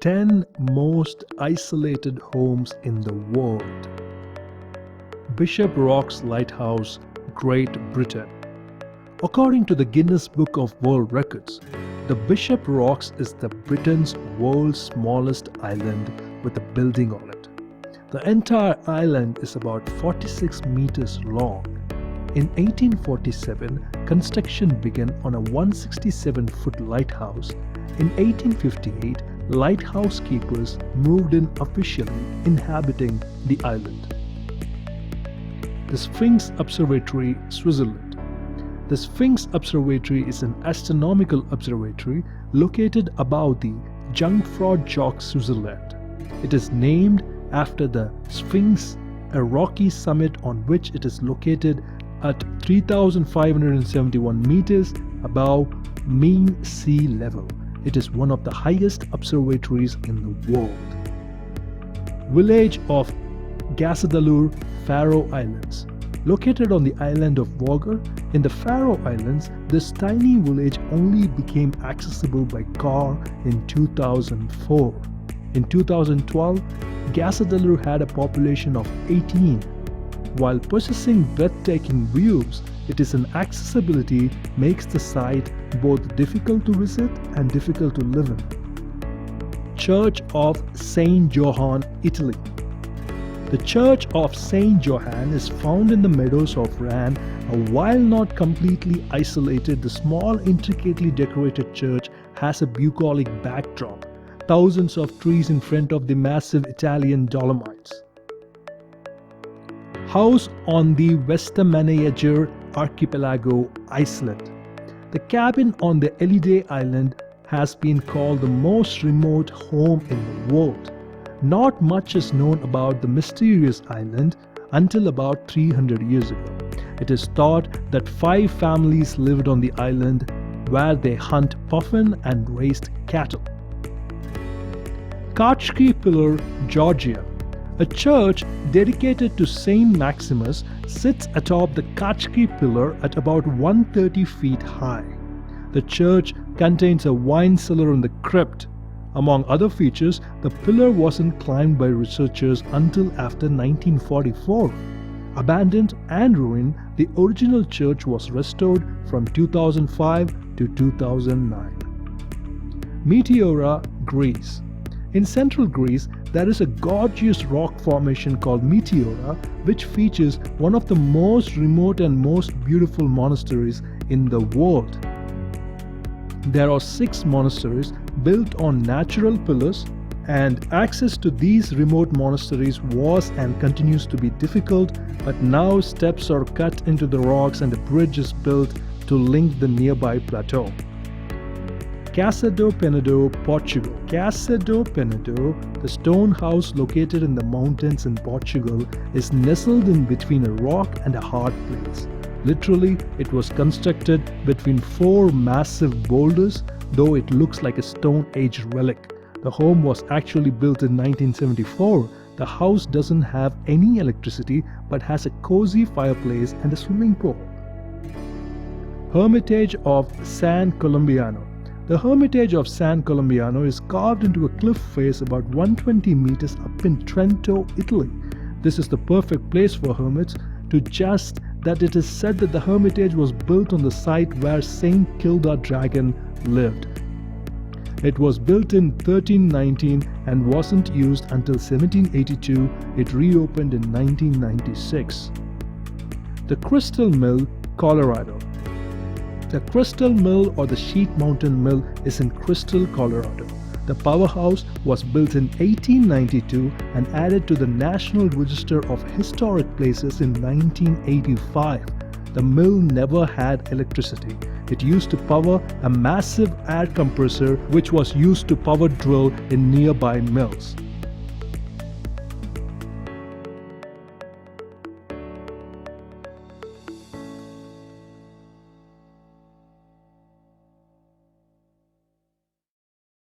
10 most isolated homes in the world. Bishop Rock's Lighthouse, Great Britain. According to the Guinness Book of World Records, the Bishop Rocks is the Britain's world's smallest island with a building on it. The entire island is about 46 meters long. In 1847, construction began on a 167-foot lighthouse. In 1858, lighthouse keepers moved in officially, inhabiting the island. The Sphinx Observatory, Switzerland. The Sphinx Observatory is an astronomical observatory located above the Jungfrau Joch, Switzerland. It is named after the Sphinx, a rocky summit on which it is located at 3,571 meters above mean sea level. It is one of the highest observatories in the world. Village of Gathol, Faroe Islands. Located on the island of Vogur in the Faroe Islands, this tiny village only became accessible by car in 2004. In 2012, Gathol had a population of 18. While possessing breathtaking views, its inaccessibility makes the site both difficult to visit and difficult to live in. Church of St Johann, Italy. The Church of St. Johann is found in the meadows of Ran, and while not completely isolated, the small, intricately decorated church has a bucolic backdrop, thousands of trees in front of the massive Italian Dolomites. House on the Vestmannaeyjar archipelago, Iceland. The cabin on the Elliday Island has been called the most remote home in the world. Not much is known about the mysterious island until about 300 years ago. It is thought that 5 families lived on the island where they hunt puffin and raised cattle. Kachki Pillar, Georgia. A church dedicated to St Maximus sits atop the Kachki Pillar at about 130 feet high. The church contains a wine cellar in the crypt. Among other features, the pillar wasn't climbed by researchers until after 1944. Abandoned and ruined, the original church was restored from 2005 to 2009. Meteora Greece. In central Greece, there is a gorgeous rock formation called Meteora, which features one of the most remote and most beautiful monasteries in the world. There are 6 monasteries built on natural pillars, and access to these remote monasteries was and continues to be difficult, but now steps are cut into the rocks and a bridge is built to link the nearby plateau. Casa do Penedo, Portugal. Casa do Penedo, the stone house located in the mountains in Portugal, is nestled in between a rock and a hard place. Literally, it was constructed between 4 massive boulders, though it looks like a Stone Age relic. The home was actually built in 1974. The house doesn't have any electricity but has a cozy fireplace and a swimming pool. Hermitage of San Columbiano. The Hermitage of San Columbiano is carved into a cliff face about 120 meters up in Trento, Italy. This is the perfect place for hermits, to just that it is said that the hermitage was built on the site where Saint Kilda Dragon lived. It was built in 1319 and wasn't used until 1782. It reopened in 1996. The Crystal Mill, Colorado. The Crystal Mill, or the Sheet Mountain Mill, is in Crystal, Colorado. The powerhouse was built in 1892 and added to the National Register of Historic Places in 1985. The mill never had electricity. It used to power a massive air compressor which was used to power drill in nearby mills.